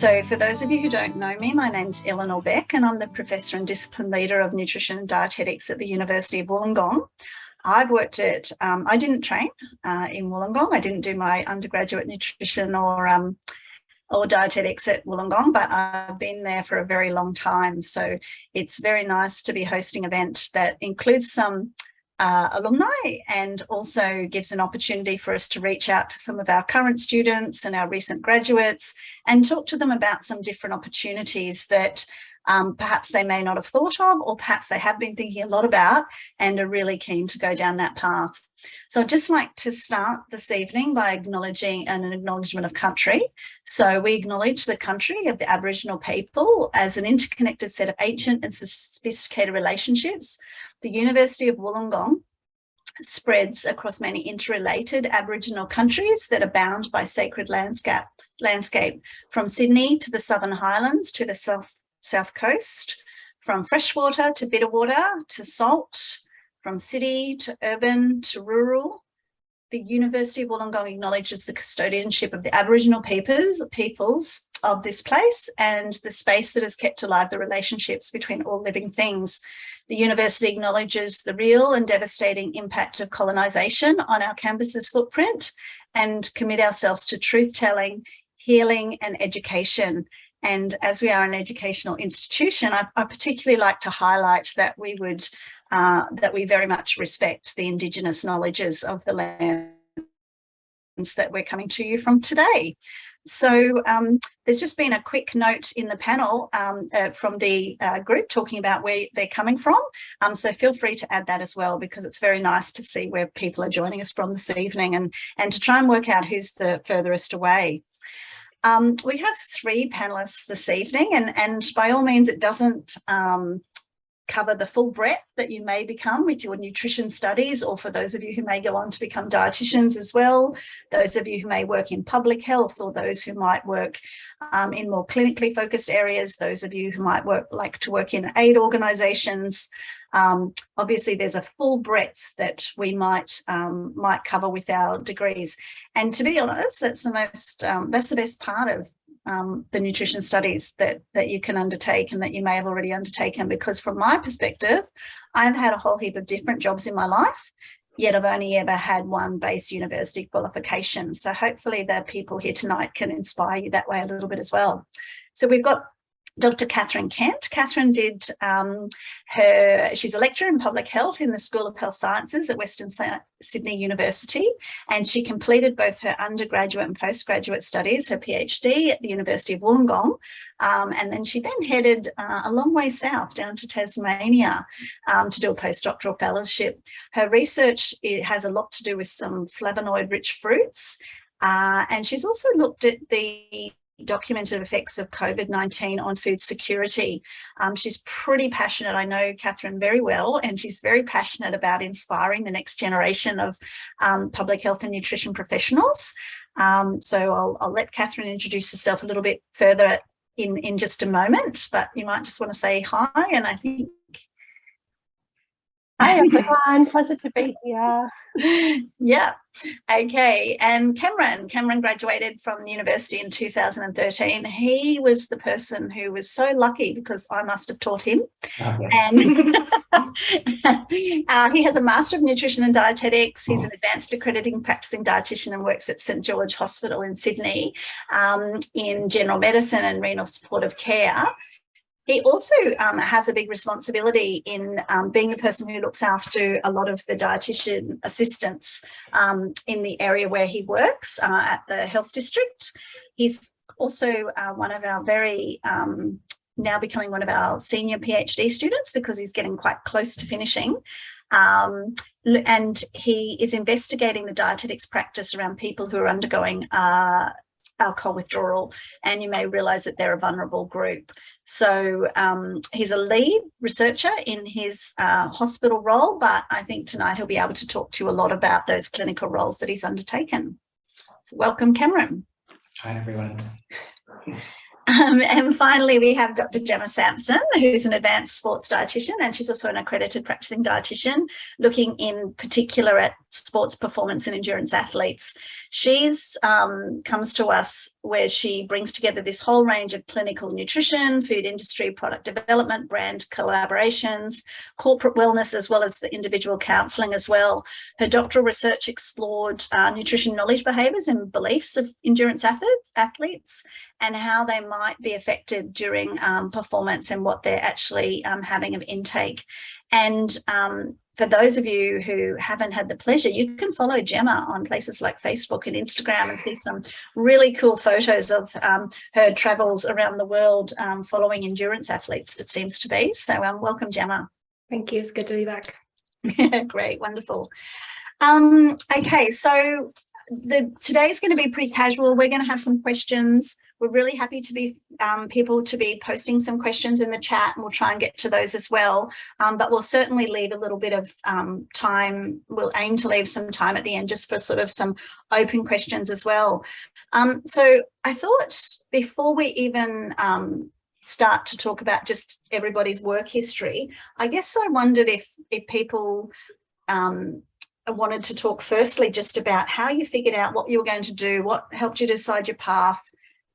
So for those of you who don't know me, my name's Eleanor Beck and I'm the Professor and Discipline Leader of Nutrition and Dietetics at the University of Wollongong. I've worked at, I didn't train in Wollongong. I didn't do my undergraduate nutrition or dietetics at Wollongong, but I've been there for a very long time. So it's very nice to be hosting an event that includes some alumni and also gives an opportunity for us to reach out to some of our current students and our recent graduates and talk to them about some different opportunities that perhaps they may not have thought of, or perhaps they have been thinking a lot about and are really keen to go down that path. So I'd just like to start this evening by acknowledging an acknowledgement of country. So we acknowledge the country of the Aboriginal people as an interconnected set of ancient and sophisticated relationships. The University of Wollongong spreads across many interrelated Aboriginal countries that are bound by sacred landscape, from Sydney to the Southern Highlands to the South Coast, from freshwater to bitter water to salt, from city to urban to rural. The University of Wollongong acknowledges the custodianship of the Aboriginal peoples of this place and the space that has kept alive the relationships between all living things. The university acknowledges the real and devastating impact of colonisation on our campus's footprint and commit ourselves to truth-telling, healing and education. And as we are an educational institution, I particularly like to highlight that we very much respect the Indigenous knowledges of the lands that we're coming to you from today. So there's just been a quick note in the panel from the group talking about where they're coming from. So feel free to add that as well, because it's very nice to see where people are joining us from this evening and to try and work out who's the furthest away. We have 3 panelists this evening, and by all means, it doesn't cover the full breadth that you may become with your nutrition studies, or for those of you who may go on to become dietitians as well, those of you who may work in public health, or those who might work in more clinically focused areas, those of you who might like to work in aid organisations. Obviously, there's a full breadth that we might cover with our degrees. And to be honest, that's the best part of the nutrition studies that you can undertake and that you may have already undertaken, because from my perspective, I've had a whole heap of different jobs in my life, yet I've only ever had one base university qualification. So hopefully the people here tonight can inspire you that way a little bit as well. So we've got Dr Katherine Kent. Katherine did she's a lecturer in public health in the School of Health Sciences at Western Sydney University, and she completed both her undergraduate and postgraduate studies, her PhD at the University of Wollongong, and then she headed a long way south down to Tasmania to do a postdoctoral fellowship. Her research has a lot to do with some flavonoid-rich fruits, and she's also looked at the documented effects of COVID-19 on food security. She's pretty passionate. I know Katherine very well, and she's very passionate about inspiring the next generation of public health and nutrition professionals. So I'll let Katherine introduce herself a little bit further in just a moment, but you might just want to say hi, and I think... Hi everyone, pleasure to be here. Yeah, okay. And Cameron graduated from the university in 2013. He was the person who was so lucky, because I must have taught him. And he has a Master of Nutrition and Dietetics. He's an advanced accrediting practicing dietitian and works at St George Hospital in Sydney in general medicine and renal supportive care. He also has a big responsibility in being the person who looks after a lot of the dietitian assistants in the area where he works at the health district. He's also one of our now becoming one of our senior PhD students, because he's getting quite close to finishing. And he is investigating the dietetics practice around people who are undergoing alcohol withdrawal, and you may realise that they're a vulnerable group. So he's a lead researcher in his hospital role, but I think tonight he'll be able to talk to you a lot about those clinical roles that he's undertaken. So welcome, Cameron. Hi, everyone. And finally, we have Dr Gemma Sampson, who's an advanced sports dietitian, and she's also an accredited practicing dietitian, looking in particular at sports performance and endurance athletes. She's comes to us where she brings together this whole range of clinical nutrition, food industry, product development, brand collaborations, corporate wellness, as well as the individual counselling as well. Her doctoral research explored nutrition knowledge behaviours and beliefs of endurance athletes and how they might be affected during performance and what they're actually having of intake. And for those of you who haven't had the pleasure, you can follow Gemma on places like Facebook and Instagram and see some really cool photos of her travels around the world following endurance athletes, it seems to be. So welcome, Gemma. Thank you. It's good to be back. Great, wonderful. Okay, so today's going to be pretty casual. We're going to have some questions. We're really happy to be people to be posting some questions in the chat, and we'll try and get to those as well. But we'll certainly leave a little bit of time. We'll aim to leave some time at the end just for sort of some open questions as well. So I thought before we even start to talk about just everybody's work history, I guess I wondered if people wanted to talk firstly just about how you figured out what you were going to do, what helped you decide your path,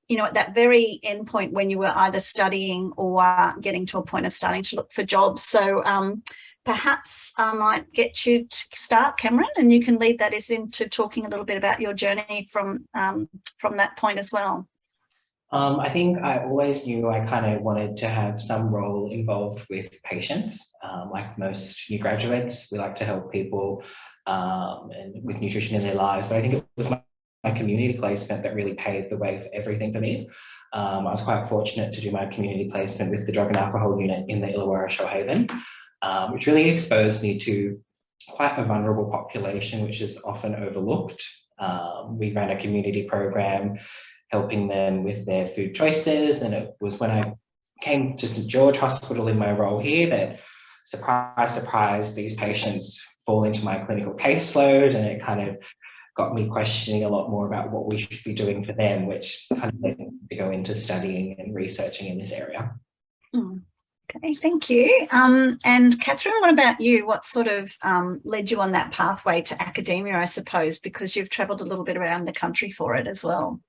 you know, at that very end point when you were either studying or getting to a point of starting to look for jobs. So perhaps I might get you to start, Cameron, and you can lead that into talking a little bit about your journey from that point as well. I think I always knew I kind of wanted to have some role involved with patients. Like most new graduates, we like to help people and with nutrition in their lives. But I think it was my community placement that really paved the way for everything for me. I was quite fortunate to do my community placement with the drug and alcohol unit in the Illawarra Shoalhaven, which really exposed me to quite a vulnerable population, which is often overlooked. We ran a community program helping them with their food choices, and it was when I came to St George Hospital in my role here that, surprise, surprise, these patients fall into my clinical caseload, and it kind of got me questioning a lot more about what we should be doing for them, which kind of led me to go into studying and researching in this area. Okay, thank you. And Katherine, what about you? What sort of led you on that pathway to academia, I suppose, because you've travelled a little bit around the country for it as well?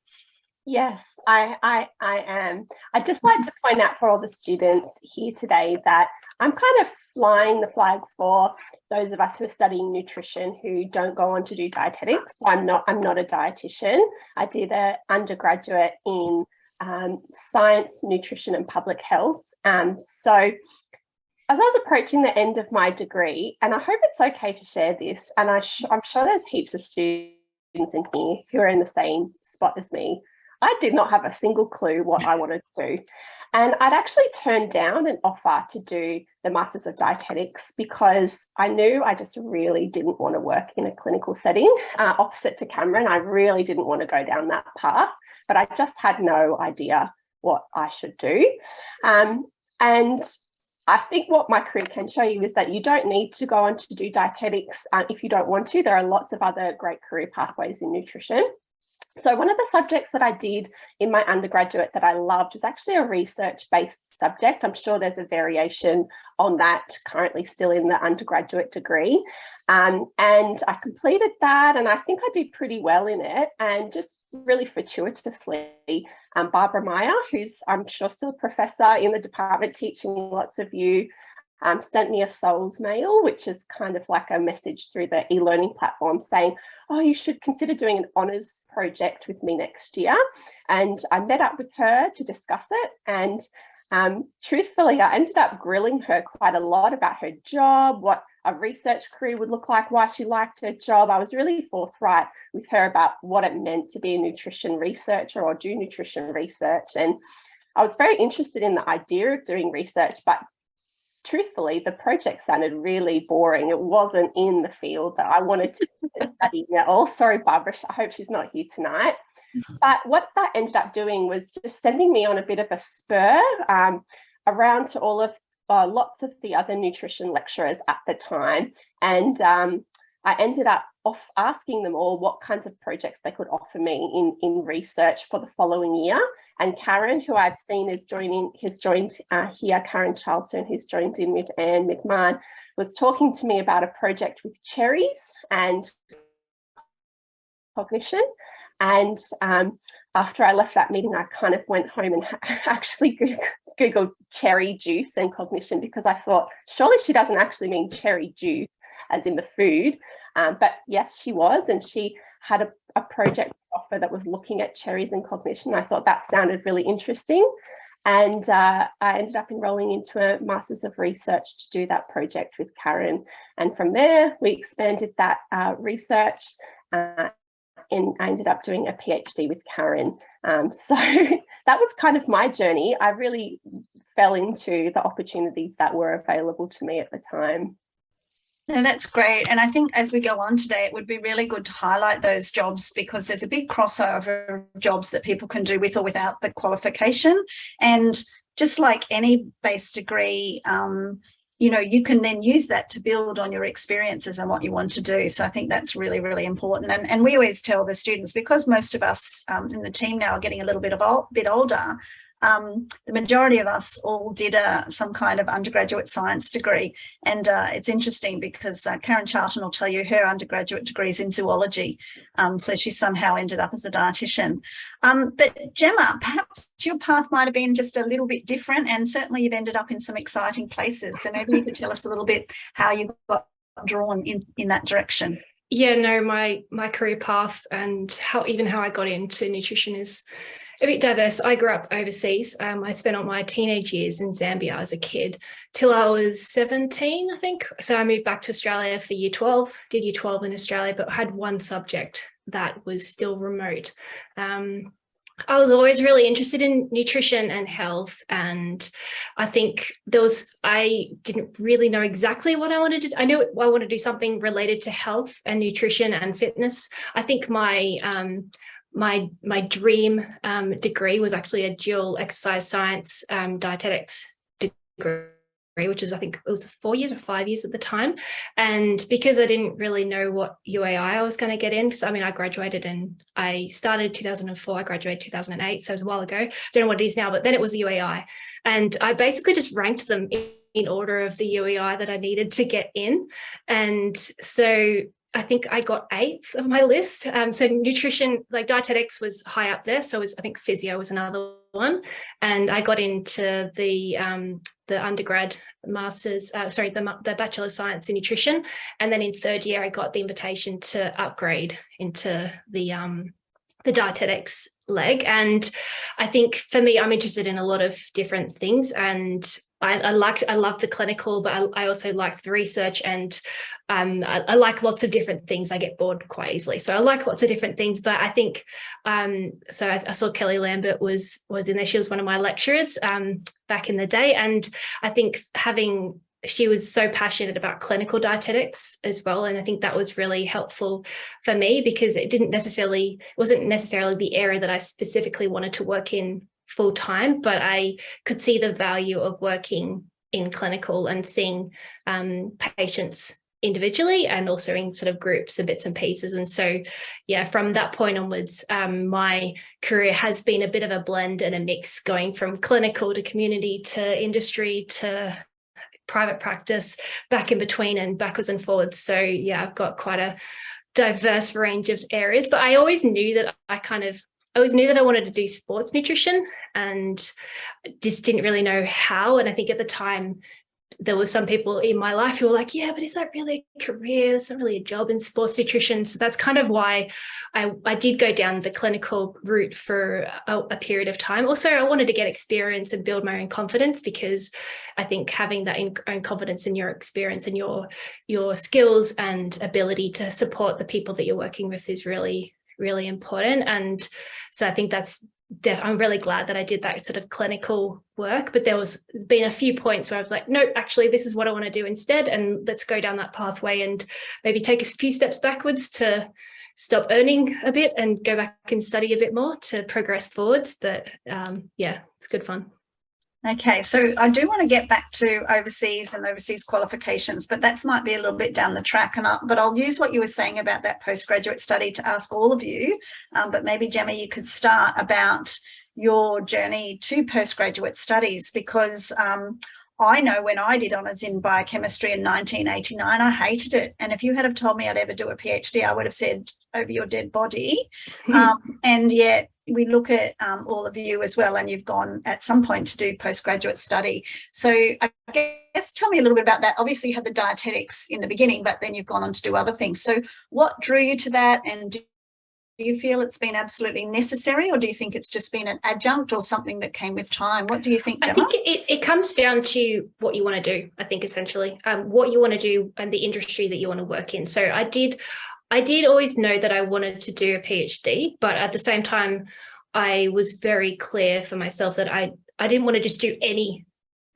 Yes, I am. I'd just like to point out for all the students here today that I'm kind of flying the flag for those of us who are studying nutrition who don't go on to do dietetics. I'm not a dietitian. I did an undergraduate in science, nutrition and public health. So as I was approaching the end of my degree, and I hope it's okay to share this, and I'm sure there's heaps of students in here who are in the same spot as me, I did not have a single clue what I wanted to do. And I'd actually turned down an offer to do the Masters of Dietetics because I knew I just really didn't want to work in a clinical setting. Opposite to Cameron, I really didn't want to go down that path, but I just had no idea what I should do. And I think what my career can show you is that you don't need to go on to do dietetics if you don't want to. There are lots of other great career pathways in nutrition. So one of the subjects that I did in my undergraduate that I loved was actually a research-based subject. I'm sure there's a variation on that currently still in the undergraduate degree. And I completed that, and I think I did pretty well in it. And just really fortuitously, Barbara Meyer, who's I'm sure still a professor in the department teaching lots of you, sent me a Souls mail, which is kind of like a message through the e-learning platform saying, oh, you should consider doing an honours project with me next year. And I met up with her to discuss it. And truthfully, I ended up grilling her quite a lot about her job, what a research career would look like, why she liked her job. I was really forthright with her about what it meant to be a nutrition researcher or do nutrition research. And I was very interested in the idea of doing research, but truthfully, the project sounded really boring. It wasn't in the field that I wanted to study at all. Sorry, Barbara, I hope she's not here tonight. But what that ended up doing was just sending me on a bit of a spur around to all of lots of the other nutrition lecturers at the time. And I ended up asking them all what kinds of projects they could offer me in research for the following year. And Karen, who I've seen has joined here, Karen Charlton, who's joined in with Anne McMahon, was talking to me about a project with cherries and cognition. And after I left that meeting, I kind of went home and actually Googled cherry juice and cognition, because I thought, surely she doesn't actually mean cherry juice as in the food. But yes, she was. And she had a project offer that was looking at cherries and cognition. I thought that sounded really interesting. And I ended up enrolling into a Masters of Research to do that project with Karen. And from there, we expanded that research. And I ended up doing a PhD with Karen. So that was kind of my journey. I really fell into the opportunities that were available to me at the time. No, that's great. And I think as we go on today, it would be really good to highlight those jobs, because there's a big crossover of jobs that people can do with or without the qualification. And just like any base degree, you can then use that to build on your experiences and what you want to do. So I think that's really, really important. And we always tell the students, because most of us in the team now are getting a little bit older, the majority of us all did some kind of undergraduate science degree. And it's interesting because Karen Charlton will tell you her undergraduate degree is in zoology. So she somehow ended up as a dietitian. But Gemma, perhaps your path might have been just a little bit different, and certainly you've ended up in some exciting places. So maybe you could tell us a little bit how you got drawn in that direction. Yeah, no, my career path and how I got into nutrition is a bit diverse. I grew up overseas. I spent all my teenage years in Zambia as a kid till I was 17, I think. So I moved back to Australia for year 12, did year 12 in Australia, but had one subject that was still remote. I was always really interested in nutrition and health, and I think I didn't really know exactly what I wanted to do. I knew I wanted to do something related to health and nutrition and fitness. I think my dream degree was actually a dual exercise science dietetics degree, which is, I think it was 4 years or 5 years at the time. And because I didn't really know what UAI I was going to get in, so I graduated and I started 2004, I graduated 2008, so it was a while ago. Don't know what it is now, but then it was UAI. And I basically just ranked them in order of the UAI that I needed to get in. And so I think I got 8th of my list. So nutrition, like dietetics, was high up there. So I think physio was another one. And I got into the undergrad masters, the Bachelor of Science in Nutrition. And then in 3rd year, I got the invitation to upgrade into the dietetics leg. And I think for me, I'm interested in a lot of different things, and I loved the clinical, but I also liked the research, and I like lots of different things. I get bored quite easily, so I like lots of different things. But I think so I saw Kelly Lambert was in there. She was one of my lecturers back in the day, and I think she was so passionate about clinical dietetics as well, and I think that was really helpful for me, because it wasn't necessarily the area that I specifically wanted to work in full time, but I could see the value of working in clinical and seeing patients individually and also in sort of groups and bits and pieces. And so, yeah, from that point onwards, my career has been a bit of a blend and a mix, going from clinical to community to industry to private practice, back in between and backwards and forwards. So yeah, I've got quite a diverse range of areas, but I always knew that I wanted to do sports nutrition, and just didn't really know how. And I think at the time there were some people in my life who were like, yeah, but is that really a career? It's not really a job in sports nutrition. So that's kind of why I did go down the clinical route for a period of time. Also, I wanted to get experience and build my own confidence, because I think having that own confidence in your experience and your skills and ability to support the people that you're working with is really, really important. And so I think I'm really glad that I did that sort of clinical work, but there's been a few points where I was like, no, actually, this is what I want to do instead. And let's go down that pathway and maybe take a few steps backwards to stop earning a bit and go back and study a bit more to progress forwards. But yeah, it's good fun. Okay, so I do want to get back to overseas and overseas qualifications, but that might be a little bit down the track. But I'll use what you were saying about that postgraduate study to ask all of you. But maybe, Gemma, you could start about your journey to postgraduate studies, because I know when I did honours in biochemistry in 1989, I hated it. And if you had have told me I'd ever do a PhD, I would have said, over your dead body. And yet we look at all of you as well, and you've gone at some point to do postgraduate study. So I guess tell me a little bit about that. Obviously you had the dietetics in the beginning, but then you've gone on to do other things. So what drew you to that, and do you feel it's been absolutely necessary, or do you think it's just been an adjunct or something that came with time? What do you think, Gemma? I think it comes down to what you want to do, I think, essentially, what you want to do and the industry that you want to work in. So I did always know that I wanted to do a PhD, but at the same time, I was very clear for myself that I didn't want to just do anything,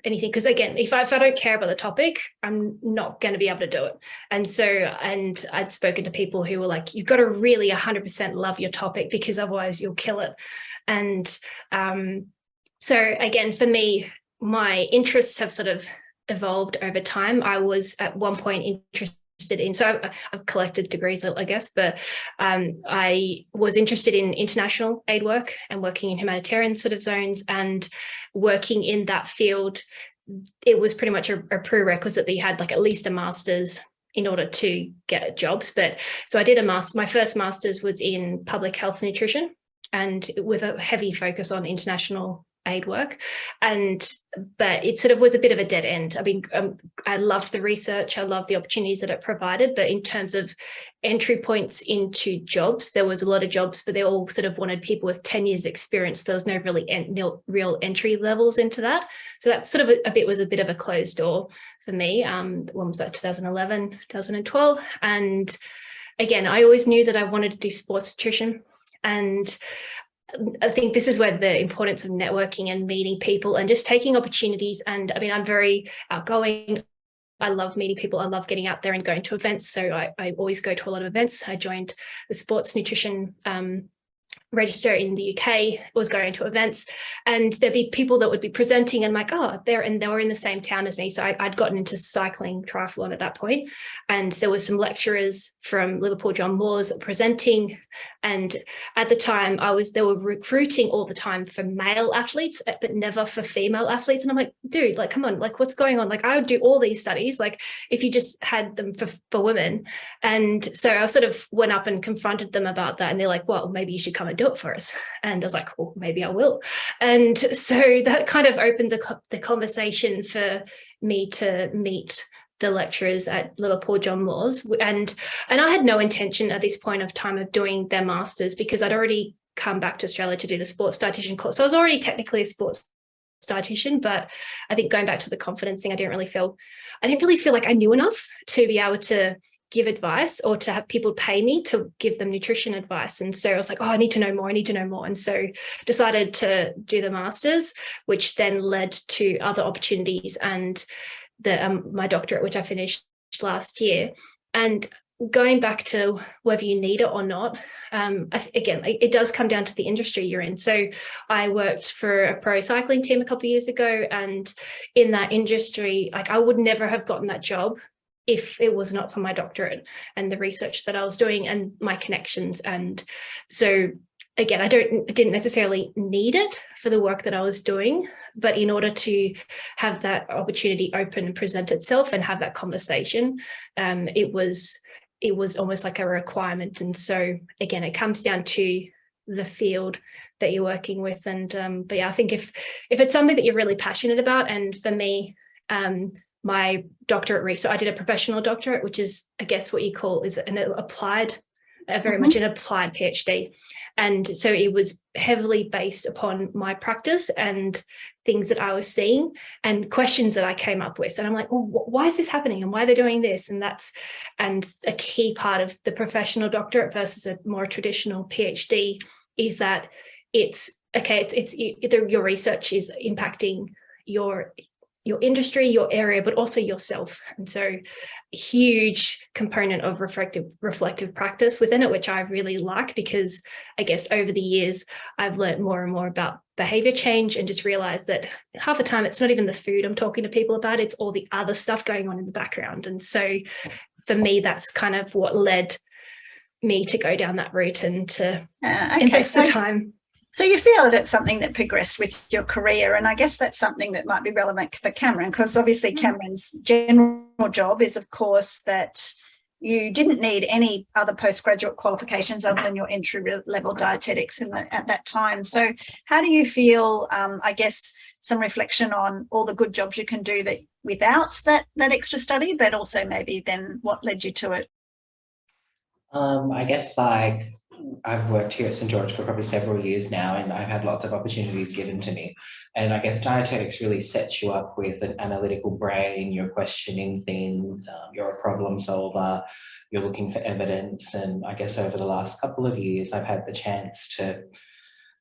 because again, if I don't care about the topic, I'm not going to be able to do it. And I'd spoken to people who were like, you've got to really 100% love your topic, because otherwise you'll kill it. And so again, for me, my interests have sort of evolved over time. I was at one point interested in, so I've collected degrees, I guess, but I was interested in international aid work and working in humanitarian sort of zones, and working in that field. It was pretty much a prerequisite that you had like at least a master's in order to get jobs. But so I did a master. My first master's was in public health nutrition, and with a heavy focus on international aid work. But it sort of was a bit of a dead end. I mean, I loved the research, I loved the opportunities that it provided, but in terms of entry points into jobs, there was a lot of jobs, but they all sort of wanted people with 10 years experience. There was no real entry levels into that. So that sort of was a bit of a closed door for me. When was that? 2011, 2012. And again, I always knew that I wanted to do sports nutrition. And I think this is where the importance of networking and meeting people and just taking opportunities. And I mean, I'm very outgoing. I love meeting people. I love getting out there and going to events. So I always go to a lot of events. I joined the sports nutrition register in the UK, was going to events, and there'd be people that would be presenting, and I'm like, oh, they were in the same town as me. So I'd gotten into cycling triathlon at that point, and there was some lecturers from Liverpool John Moores presenting, and at the time they were recruiting all the time for male athletes, but never for female athletes. And I'm like, dude, like, come on, like, what's going on? Like, I would do all these studies, like, if you just had them for women. And so I sort of went up and confronted them about that, and they're like, well, maybe you should come and do it for us. And I was like, well, maybe I will. And so that kind of opened the conversation for me to meet the lecturers at Liverpool John Moores. And I had no intention at this point of time of doing their masters, because I'd already come back to Australia to do the sports dietitian course. So I was already technically a sports dietitian, but I think going back to the confidence thing, I didn't really feel like I knew enough to be able to give advice, or to have people pay me to give them nutrition advice. And so I was like, oh, I need to know more. And so decided to do the masters, which then led to other opportunities and my doctorate, which I finished last year. And going back to whether you need it or not, again, it does come down to the industry you're in. So I worked for a pro cycling team a couple of years ago, and in that industry, like, I would never have gotten that job if it was not for my doctorate and the research that I was doing and my connections. And so again, I didn't necessarily need it for the work that I was doing, but in order to have that opportunity open and present itself and have that conversation, it was almost like a requirement. And so again, it comes down to the field that you're working with. And but yeah, I think if it's something that you're really passionate about, and for me, my doctorate research, I did a professional doctorate, which is, I guess, what you call is an applied, very much an applied PhD. And so it was heavily based upon my practice and things that I was seeing and questions that I came up with. And I'm like, well, why is this happening? And why are they doing this? And a key part of the professional doctorate versus a more traditional PhD is that it's your research is impacting your industry, your area, but also yourself. And so a huge component of reflective practice within it, which I really like, because I guess over the years, I've learned more and more about behavior change and just realized that half the time it's not even the food I'm talking to people about, it's all the other stuff going on in the background. And so for me, that's kind of what led me to go down that route and to invest the time. So you feel that it's something that progressed with your career, and I guess that's something that might be relevant for Cameron, because obviously Cameron's general job is, of course, that you didn't need any other postgraduate qualifications other than your entry-level dietetics at that time. So how do you feel, I guess, some reflection on all the good jobs you can do that without that extra study, but also maybe then what led you to it? I guess like I've worked here at St George for probably several years now, and I've had lots of opportunities given to me. And I guess dietetics really sets you up with an analytical brain. You're questioning things, you're a problem solver, you're looking for evidence. And I guess over the last couple of years, I've had the chance to,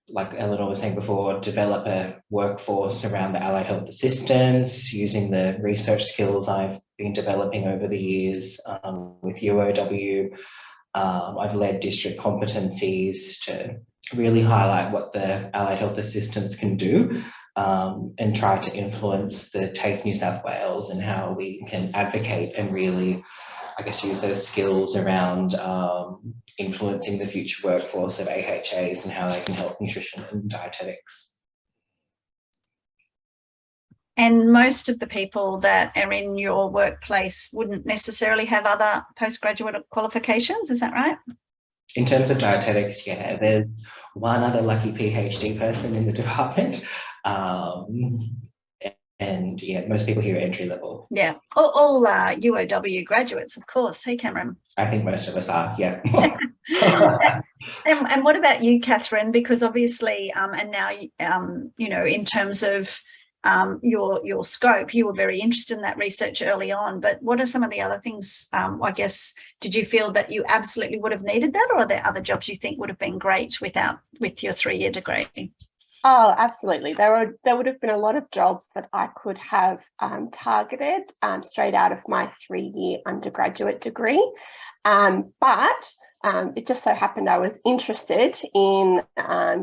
like Eleanor was saying before, develop a workforce around the allied health assistants using the research skills I've been developing over the years with UOW. I've led district competencies to really highlight what the allied health assistants can do and try to influence the TAFE New South Wales and how we can advocate and really, I guess, use those skills around influencing the future workforce of AHAs and how they can help nutrition and dietetics. And most of the people that are in your workplace wouldn't necessarily have other postgraduate qualifications, is that right? In terms of dietetics, yeah, there's one other lucky PhD person in the department. And yeah, most people here are entry level. Yeah, all UOW graduates, of course. Hey, Cameron. I think most of us are, yeah. And what about you, Katherine? Because obviously, and now, you know, in terms of your scope, you were very interested in that research early on, but what are some of the other things, I guess, did you feel that you absolutely would have needed that, or are there other jobs you think would have been great with your 3-year degree? Oh, absolutely. There would have been a lot of jobs that I could have targeted straight out of my 3-year undergraduate degree. But it just so happened I was interested in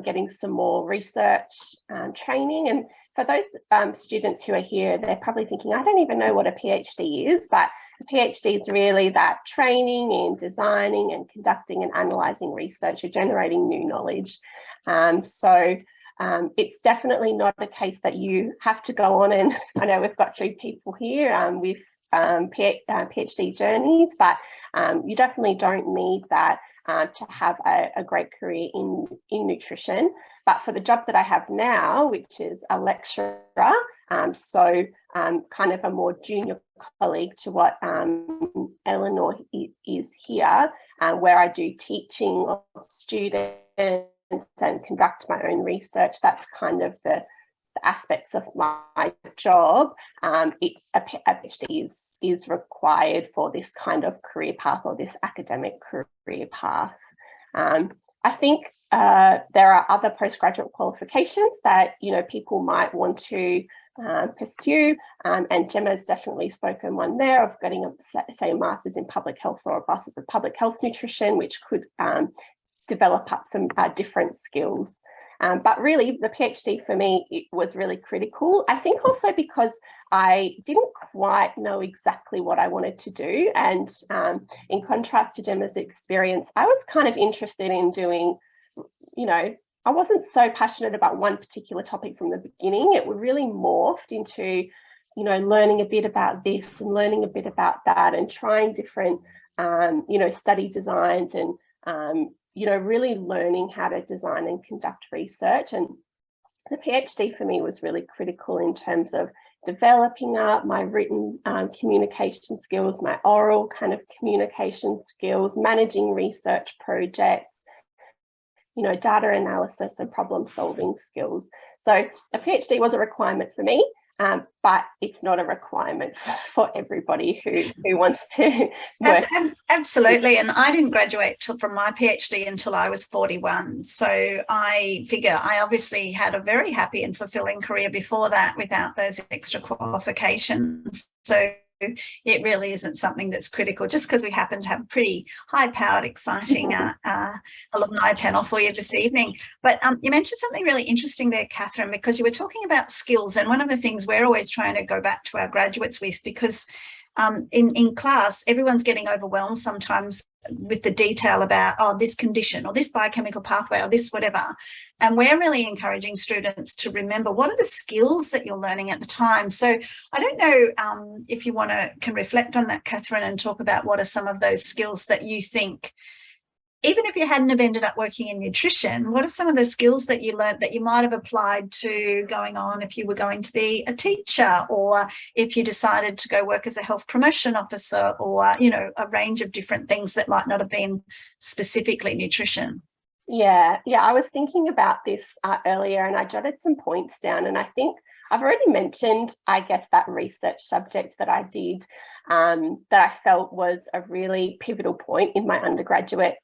getting some more research training. And for those students who are here, they're probably thinking, I don't even know what a PhD is, but a PhD is really that training in designing and conducting and analysing research or generating new knowledge. It's definitely not a case that you have to go on, and I know we've got 3 people here with PhD journeys, but you definitely don't need that to have a great career in nutrition. But for the job that I have now, which is a lecturer, kind of a more junior colleague to what Eleanor is here, where I do teaching of students and conduct my own research. That's kind of the aspects of my job. A PhD is required for this kind of career path or this academic career path. I think there are other postgraduate qualifications that people might want to pursue, and Gemma's definitely spoken one there of getting a master's in public health or a master's of public health nutrition, which could develop up some different skills. But really, the PhD for me, it was really critical. I think also because I didn't quite know exactly what I wanted to do. And in contrast to Gemma's experience, I was kind of interested in doing, I wasn't so passionate about one particular topic from the beginning. It really morphed into, learning a bit about this and learning a bit about that and trying different, study designs and, really learning how to design and conduct research. And the PhD for me was really critical in terms of developing up my written communication skills, my oral kind of communication skills, managing research projects, data analysis and problem solving skills. So a PhD was a requirement for me. But it's not a requirement for everybody who wants to work. Absolutely. And I didn't graduate from my PhD until I was 41. So I figure I obviously had a very happy and fulfilling career before that without those extra qualifications. So it really isn't something that's critical, just because we happen to have a pretty high-powered, exciting alumni panel for you this evening. But you mentioned something really interesting there, Katherine, because you were talking about skills. And one of the things we're always trying to go back to our graduates with, because in class, everyone's getting overwhelmed sometimes with the detail about, oh, this condition or this biochemical pathway or this whatever. And we're really encouraging students to remember what are the skills that you're learning at the time. So I don't know if you can reflect on that, Katherine, and talk about what are some of those skills that you think, even if you hadn't have ended up working in nutrition, what are some of the skills that you learned that you might have applied to going on if you were going to be a teacher, or if you decided to go work as a health promotion officer, or, you know, a range of different things that might not have been specifically nutrition? Yeah, I was thinking about this earlier, and I jotted some points down, and I think I've already mentioned, I guess, that research subject that I did that I felt was a really pivotal point in my undergraduate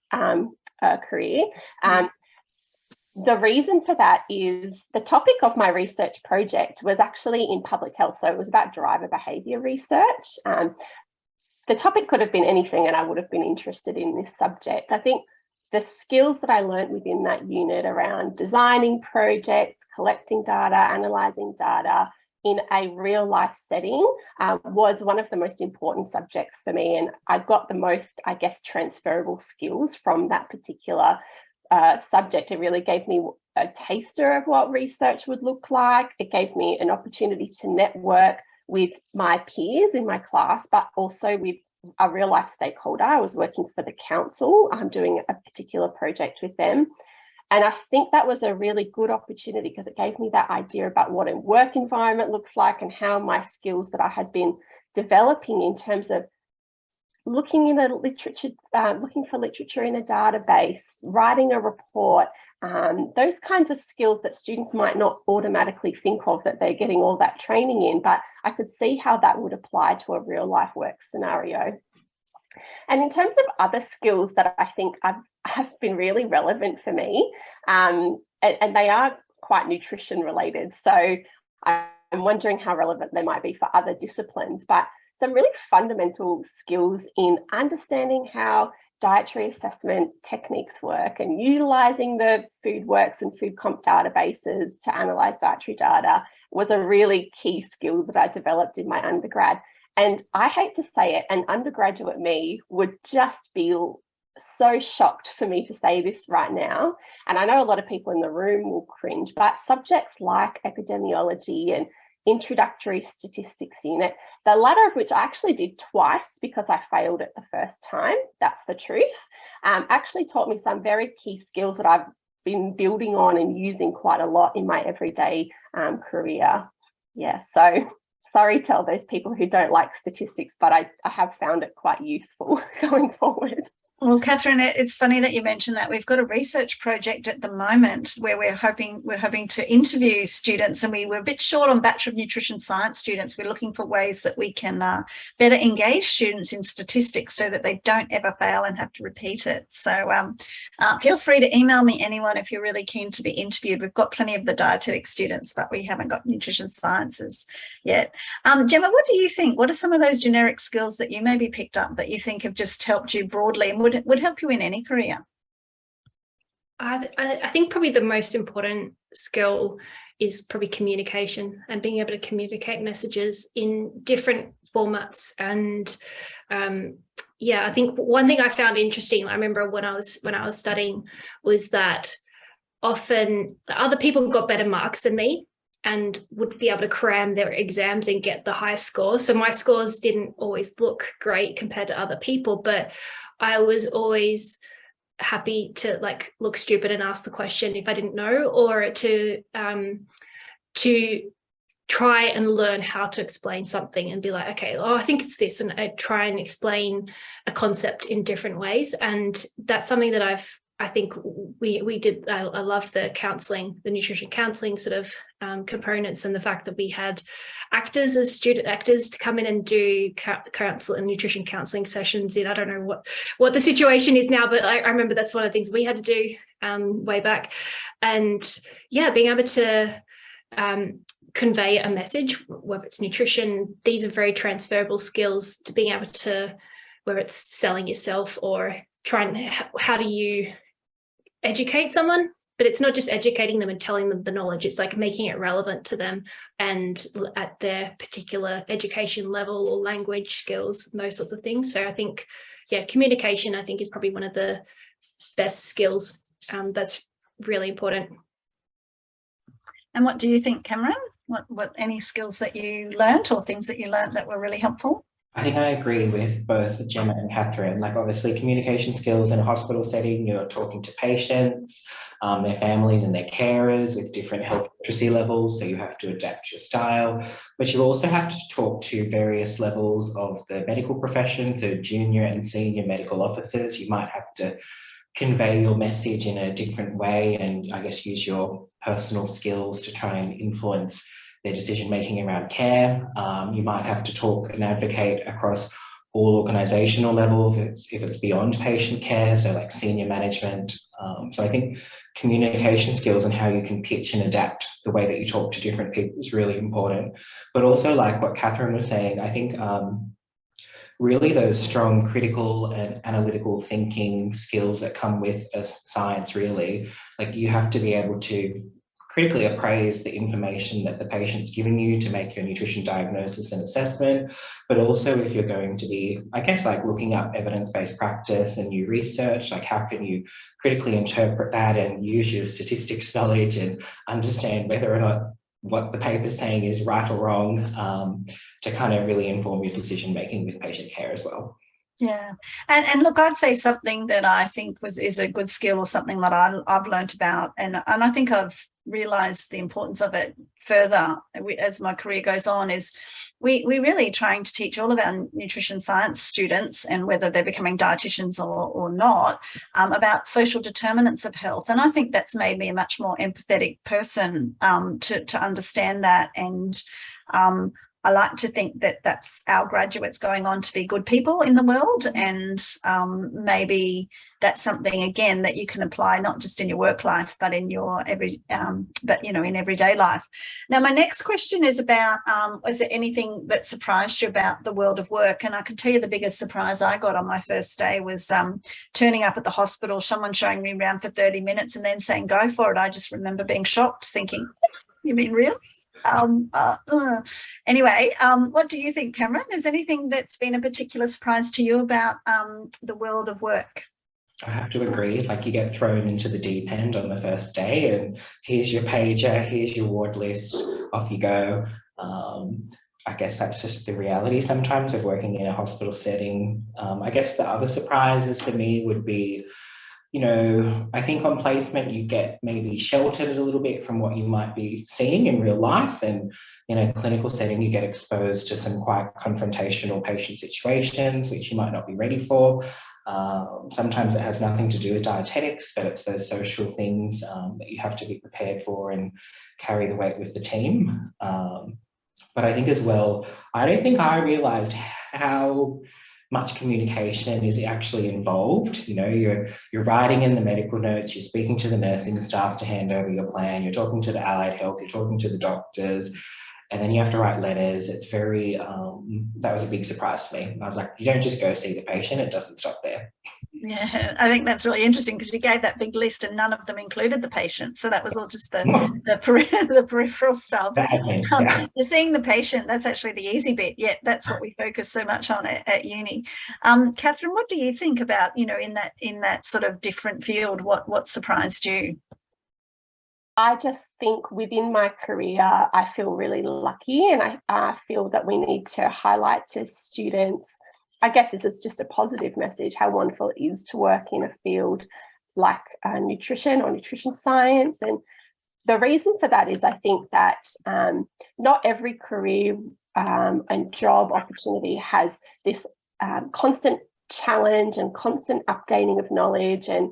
career. The reason for that is the topic of my research project was actually in public health, so it was about driver behaviour research. The topic could have been anything, and I would have been interested in this subject. I think the skills that I learned within that unit around designing projects, collecting data, analysing data in a real life setting was one of the most important subjects for me. And I got the most, I guess, transferable skills from that particular subject. It really gave me a taster of what research would look like. It gave me an opportunity to network with my peers in my class, but also with a real life stakeholder. I was working for the council. I'm doing a particular project with them. And I think that was a really good opportunity because it gave me that idea about what a work environment looks like and how my skills that I had been developing in terms of looking in a literature, looking for literature in a database, writing a report, those kinds of skills that students might not automatically think of that they're getting all that training in, but I could see how that would apply to a real life work scenario. And in terms of other skills that I think have been really relevant for me, and they are quite nutrition related, so I'm wondering how relevant they might be for other disciplines, but some really fundamental skills in understanding how dietary assessment techniques work and utilising the FoodWorks and FoodComp databases to analyse dietary data was a really key skill that I developed in my undergrad. And I hate to say it, an undergraduate me would just be so shocked for me to say this right now. And I know a lot of people in the room will cringe, but subjects like epidemiology and introductory statistics unit, the latter of which I actually did twice because I failed it the first time, that's the truth, actually taught me some very key skills that I've been building on and using quite a lot in my everyday career. Yeah, so sorry to all those people who don't like statistics, but I have found it quite useful going forward. Well, Katherine, it's funny that you mentioned that. We've got a research project at the moment where we're hoping to interview students, and we were a bit short on Bachelor of Nutrition Science students. We're looking for ways that we can better engage students in statistics so that they don't ever fail and have to repeat it. So feel free to email me, anyone, if you're really keen to be interviewed. We've got plenty of the dietetic students, but we haven't got nutrition sciences yet. Gemma, what do you think? What are some of those generic skills that you maybe picked up that you think have just helped you broadly and would help you in any career? I think probably the most important skill is probably communication and being able to communicate messages in different formats. And I think one thing I found interesting, I remember when I was studying, was that often other people got better marks than me and would be able to cram their exams and get the high scores. So my scores didn't always look great compared to other people, but I was always happy to look stupid and ask the question if I didn't know, or to try and learn how to explain something and be like, okay, I think it's this, and I try and explain a concept in different ways. And that's something that I think we did. I loved the counselling, the nutrition counselling sort of components, and the fact that we had actors as student actors to come in and do counsel and nutrition counselling sessions in, I don't know what the situation is now, but I remember that's one of the things we had to do way back. And being able to convey a message, whether it's nutrition, these are very transferable skills to being able to, whether it's selling yourself or how do you educate someone but it's not just educating them and telling them the knowledge, it's like making it relevant to them and at their particular education level or language skills and those sorts of things. So I think, yeah, communication, I think, is probably one of the best skills that's really important. And what do you think, Cameron? What any skills that you learnt or things that you learnt that were really helpful? I think I agree with both Gemma and Katherine. Like, obviously, communication skills in a hospital setting, you're talking to patients, their families and their carers with different health literacy levels, so you have to adapt your style. But you also have to talk to various levels of the medical profession, so junior and senior medical officers. You might have to convey your message in a different way and, I guess, use your personal skills to try and influence their decision making around care. You might have to talk and advocate across all organisational levels if it's beyond patient care, so like senior management. So I think communication skills and how you can pitch and adapt the way that you talk to different people is really important. But also, like what Katherine was saying, I think really those strong critical and analytical thinking skills that come with science, really, like you have to be able to critically appraise the information that the patient's giving you to make your nutrition diagnosis and assessment, but also if you're going to be, I guess, like looking up evidence-based practice and new research, like how can you critically interpret that and use your statistics knowledge and understand whether or not what the paper's saying is right or wrong, to kind of really inform your decision making with patient care as well. Yeah, and look, I'd say something that I think is a good skill, or something that I've learnt about, and I think I've realised the importance of it further as my career goes on, is we're really trying to teach all of our nutrition science students, and whether they're becoming dietitians or not, about social determinants of health. And I think that's made me a much more empathetic person, to understand that. And I like to think that that's our graduates going on to be good people in the world, and maybe that's something, again, that you can apply not just in your work life, but in your in everyday life. Now, my next question is about, is there anything that surprised you about the world of work? And I can tell you the biggest surprise I got on my first day was turning up at the hospital, someone showing me around for 30 minutes and then saying, go for it. I just remember being shocked, thinking, you mean real? Anyway, what do you think, Cameron? Is anything that's been a particular surprise to you about the world of work? I have to agree, like you get thrown into the deep end on the first day and here's your pager, here's your ward list, off you go. I guess that's just the reality sometimes of working in a hospital setting. I guess the other surprises for me would be, I think on placement you get maybe sheltered a little bit from what you might be seeing in real life, and in a clinical setting you get exposed to some quite confrontational patient situations which you might not be ready for. Sometimes it has nothing to do with dietetics, but it's those social things that you have to be prepared for and carry the weight with the team. But I think as well, I don't think I realised how much communication is actually involved. You're writing in the medical notes, you're speaking to the nursing staff to hand over your plan, you're talking to the allied health, you're talking to the doctors, and then you have to write letters. It's very, that was a big surprise to me. I was like, you don't just go see the patient, it doesn't stop there. Yeah, I think that's really interesting, because you gave that big list and none of them included the patient. So that was all just the peripheral stuff. You're seeing the patient, that's actually the easy bit, yet that's what we focus so much on at uni. Katherine, what do you think about, in that sort of different field, what surprised you? I just think within my career, I feel really lucky, and I feel that we need to highlight to students, I guess this is just a positive message, how wonderful it is to work in a field like nutrition or nutrition science. And the reason for that is I think that not every career and job opportunity has this constant challenge and constant updating of knowledge. And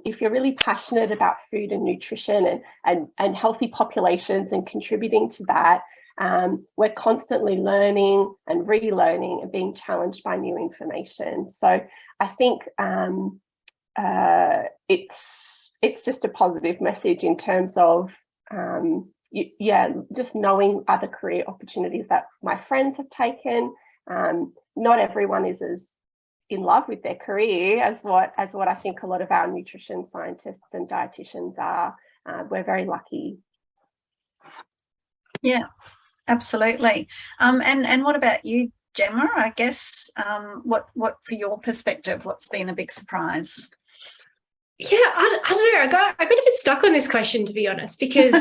if you're really passionate about food and nutrition and healthy populations and contributing to that, we're constantly learning and relearning and being challenged by new information. So I think it's just a positive message in terms of just knowing other career opportunities that my friends have taken. Not everyone is as in love with their career as what I think a lot of our nutrition scientists and dietitians are. We're very lucky. Yeah, absolutely. And what about you, Gemma? I guess what for your perspective, what's been a big surprise? Yeah, I don't know. I got a bit stuck on this question, to be honest, because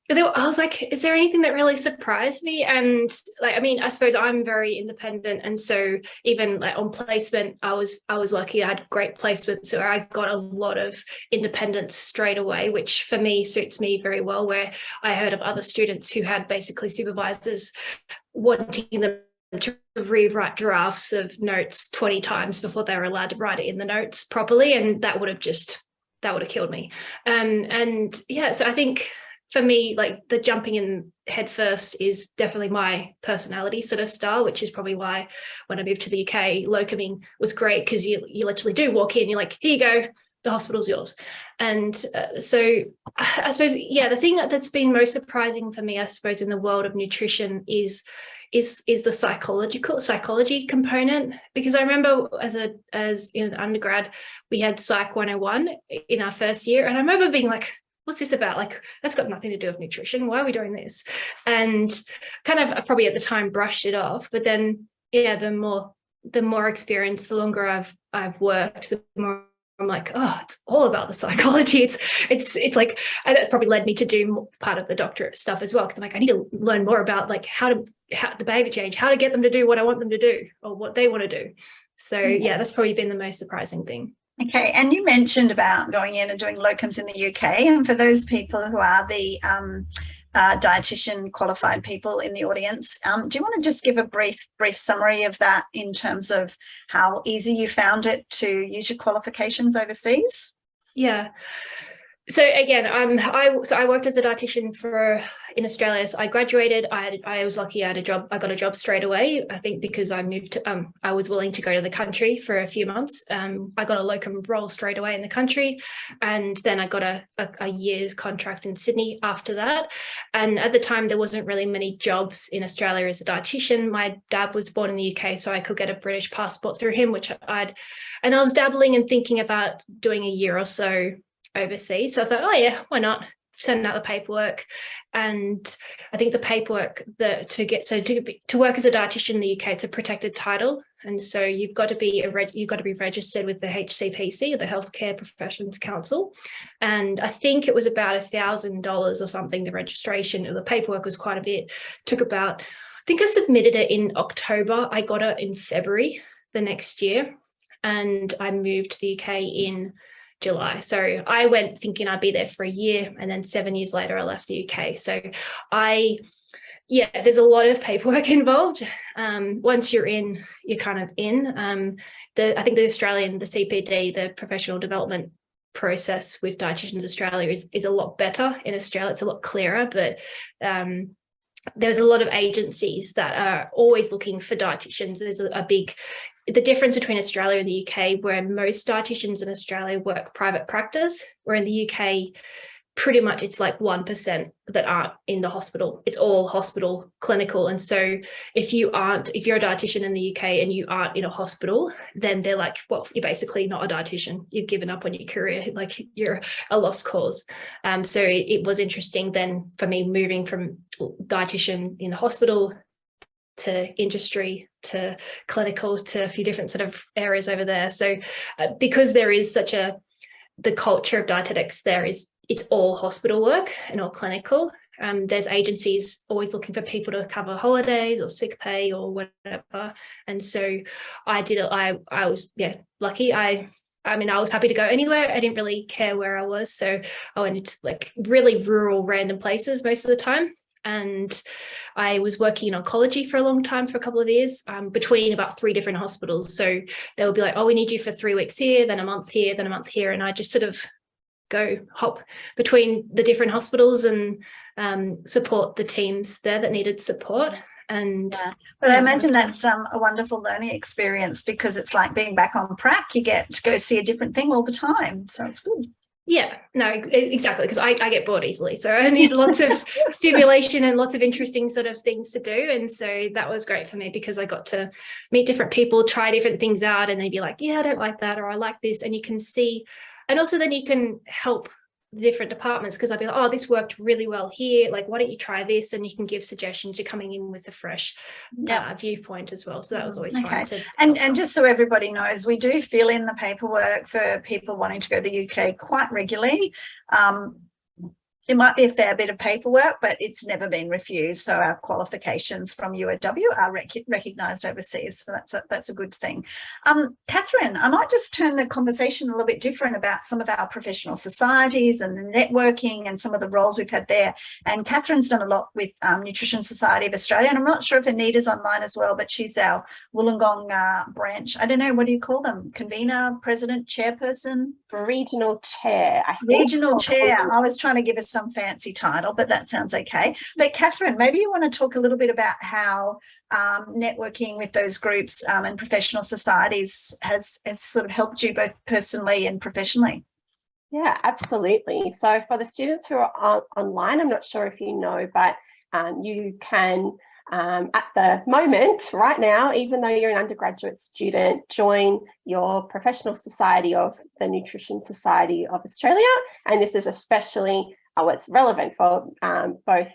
I was like, is there anything that really surprised me? And like, I mean, I suppose I'm very independent, and so even like on placement, I was lucky. I had great placement, so I got a lot of independence straight away, which for me suits me very well. Where I heard of other students who had basically supervisors wanting them to rewrite drafts of notes 20 times before they were allowed to write it in the notes properly, and that would have killed me. And yeah, so I think for me, like the jumping in head first is definitely my personality sort of style, which is probably why when I moved to the UK, locuming was great, because you literally do walk in, you're like, here you go, the hospital's yours. And so I suppose, yeah, the thing that's been most surprising for me, I suppose, in the world of nutrition is the psychology component, because I remember as in undergrad we had Psych 101 in our first year, and I remember being like, what's this about? Like, that's got nothing to do with nutrition. Why are we doing this? And kind of probably at the time brushed it off, but then yeah, the more experience, the longer I've worked, the more I'm like, oh, it's all about the psychology. It's like, and that's probably led me to do part of the doctorate stuff as well, because I'm like, I need to learn more about like how the behavior change, how to get them to do what I want them to do or what they want to do. So yeah, that's probably been the most surprising thing. Okay, and you mentioned about going in and doing locums in the UK, and for those people who are the dietitian qualified people in the audience, do you want to just give a brief summary of that in terms of how easy you found it to use your qualifications overseas? Yeah. So again, I worked as a dietitian in Australia. So I graduated. I was lucky. I got a job straight away. I think because I moved to, I was willing to go to the country for a few months. I got a locum role straight away in the country, and then I got a year's contract in Sydney after that. And at the time, there wasn't really many jobs in Australia as a dietitian. My dad was born in the UK, so I could get a British passport through him, and I was dabbling and thinking about doing a year or so overseas. So I thought, oh yeah, why not? Send out the paperwork. And I think the paperwork to work as a dietitian in the UK, it's a protected title, and so you've got to be registered with the HCPC, or the Healthcare Professions Council, and I think it was about $1,000 or something, the registration. The paperwork was quite a bit. Took about, I think I submitted it in October. I got it in February the next year, and I moved to the UK in July. So I went thinking I'd be there for a year, and then 7 years later I left the UK. So there's a lot of paperwork involved. Once you're in, you're kind of in. I think the CPD, the professional development process with Dietitians Australia is a lot better in Australia. It's a lot clearer, but there's a lot of agencies that are always looking for dietitians. There's the difference between Australia and the UK, where most dietitians in Australia work private practice, where in the UK, pretty much it's like 1% that aren't in the hospital. It's all hospital clinical. And so if you're a dietitian in the UK and you aren't in a hospital, then they're like, well, you're basically not a dietitian. You've given up on your career. Like, you're a lost cause. So it was interesting then for me, moving from dietitian in the hospital to industry to clinical to a few different sort of areas over there. So because there is the culture of dietetics, it's all hospital work and all clinical. There's agencies always looking for people to cover holidays or sick pay or whatever. And so I did it. I was lucky. I was happy to go anywhere. I didn't really care where I was. So I went into like really rural, random places most of the time. And I was working in oncology for a long time, for a couple of years, between about 3 different hospitals. So they would be like, oh, we need you for 3 weeks here, then a month here, then a month here. And I just sort of hop between the different hospitals and support the teams there that needed support. And but I imagine that's a wonderful learning experience, because it's like being back on prac. You get to go see a different thing all the time. So it's good. Yeah, no, exactly, because I get bored easily. So I need lots of stimulation and lots of interesting sort of things to do. And so that was great for me because I got to meet different people, try different things out, and they'd be like, yeah, I don't like that, or I like this. And you can see, and also then you can help the different departments, because I'd be like, oh, this worked really well here. Like, why don't you try this? And you can give suggestions. You're coming in with a fresh viewpoint as well. So that was always fun to and just so everybody knows, we do fill in the paperwork for people wanting to go to the UK quite regularly. It might be a fair bit of paperwork, but it's never been refused. So our qualifications from UAW are recognised overseas. So that's a good thing. Katherine, I might just turn the conversation a little bit different about some of our professional societies and the networking and some of the roles we've had there. And Katherine's done a lot with Nutrition Society of Australia. And I'm not sure if Anita's online as well, but she's our Wollongong branch. I don't know, what do you call them? Convener, president, chairperson? Regional chair, I think. Regional chair. I was trying to give us some fancy title, but that sounds okay. But Katherine, maybe you want to talk a little bit about how networking with those groups and professional societies has sort of helped you both personally and professionally. Yeah, absolutely. So for the students who are online, I'm not sure if you know, but you can at the moment, right now, even though you're an undergraduate student, join your professional society of the Nutrition Society of Australia. And this is especially it's relevant for both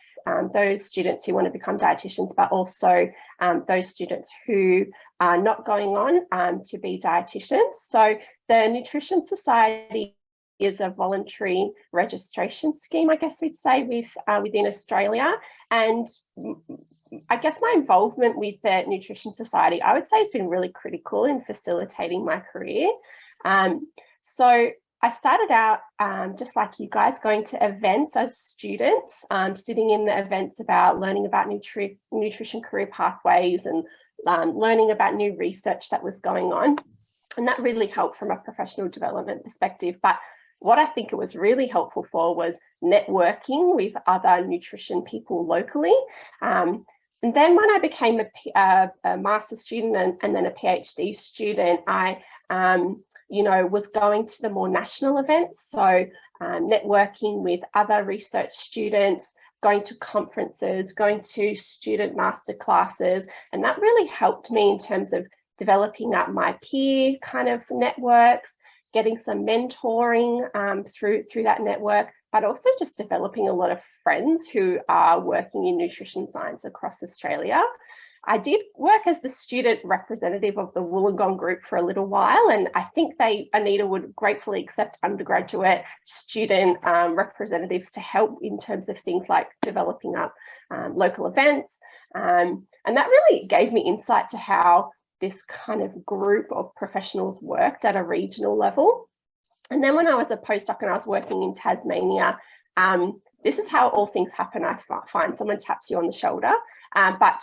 those students who want to become dietitians, but also those students who are not going on to be dietitians. So the Nutrition Society is a voluntary registration scheme, I guess we'd say, within Australia. And I guess my involvement with the Nutrition Society, I would say, has been really critical in facilitating my career. So I started out, just like you guys, going to events as students, sitting in the events about learning about nutrition career pathways and learning about new research that was going on. And that really helped from a professional development perspective. But what I think it was really helpful for was networking with other nutrition people locally. And then when I became a master's student and then a PhD student, I was going to the more national events. So networking with other research students, going to conferences, going to student master classes. And that really helped me in terms of developing up my peer kind of networks, getting some mentoring through that network, but also just developing a lot of friends who are working in nutrition science across Australia. I did work as the student representative of the Wollongong group for a little while, and I think Anita would gratefully accept undergraduate student representatives to help in terms of things like developing up local events. And that really gave me insight to how this kind of group of professionals worked at a regional level. And then when I was a postdoc and I was working in Tasmania, this is how all things happen. I find someone taps you on the shoulder, but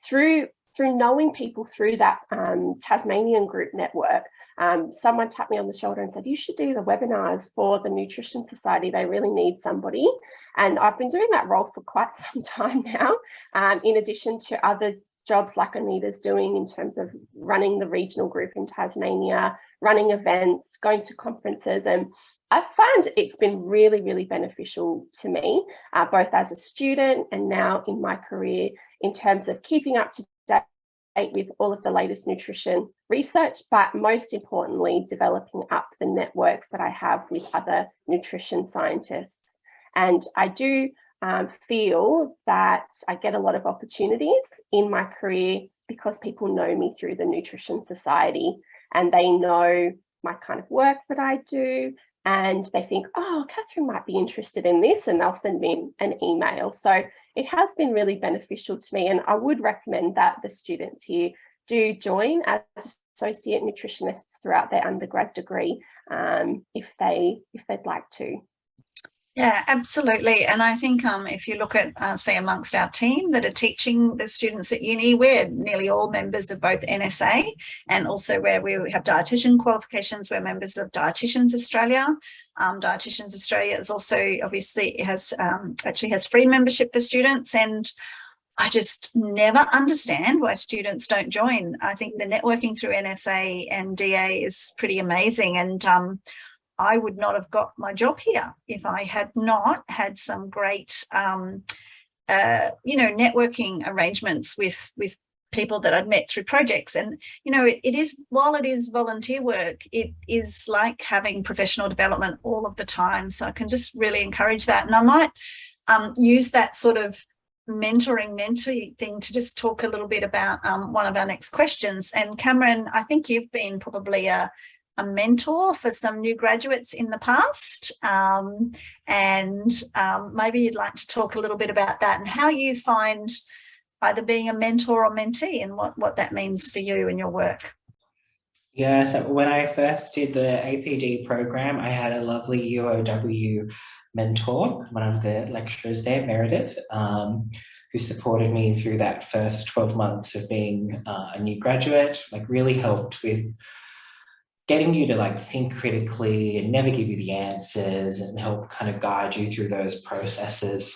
through knowing people through that Tasmanian group network, someone tapped me on the shoulder and said, you should do the webinars for the Nutrition Society. They really need somebody. And I've been doing that role for quite some time now, in addition to other jobs like Anita's doing in terms of running the regional group in Tasmania, running events, going to conferences. And I find it's been really, really beneficial to me, both as a student and now in my career, in terms of keeping up to date with all of the latest nutrition research, but most importantly, developing up the networks that I have with other nutrition scientists. And I do feel that I get a lot of opportunities in my career because people know me through the Nutrition Society and they know my kind of work that I do, and they think, oh, Katherine might be interested in this, and they'll send me an email. So it has been really beneficial to me, and I would recommend that the students here do join as associate nutritionists throughout their undergrad degree, if they'd like to. Yeah, absolutely. And I think if you look at, say, amongst our team that are teaching the students at uni, we're nearly all members of both NSA and also where we have dietitian qualifications, we're members of Dietitians Australia. Dietitians Australia is also obviously actually has free membership for students, and I just never understand why students don't join. I think the networking through NSA and DA is pretty amazing. And I would not have got my job here if I had not had some great, networking arrangements with people that I'd met through projects. And, it is, while it is volunteer work, it is like having professional development all of the time. So I can just really encourage that. And I might use that sort of mentee thing to just talk a little bit about one of our next questions. And Cameron, I think you've been probably a mentor for some new graduates in the past, and maybe you'd like to talk a little bit about that and how you find either being a mentor or mentee and what that means for you and your work. Yeah, so when I first did the APD program, I had a lovely UOW mentor, one of the lecturers there, Meredith, who supported me through that first 12 months of being a new graduate, like really helped with getting you to like think critically and never give you the answers, and help kind of guide you through those processes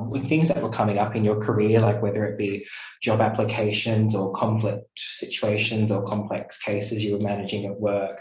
with things that were coming up in your career, like whether it be job applications or conflict situations or complex cases you were managing at work.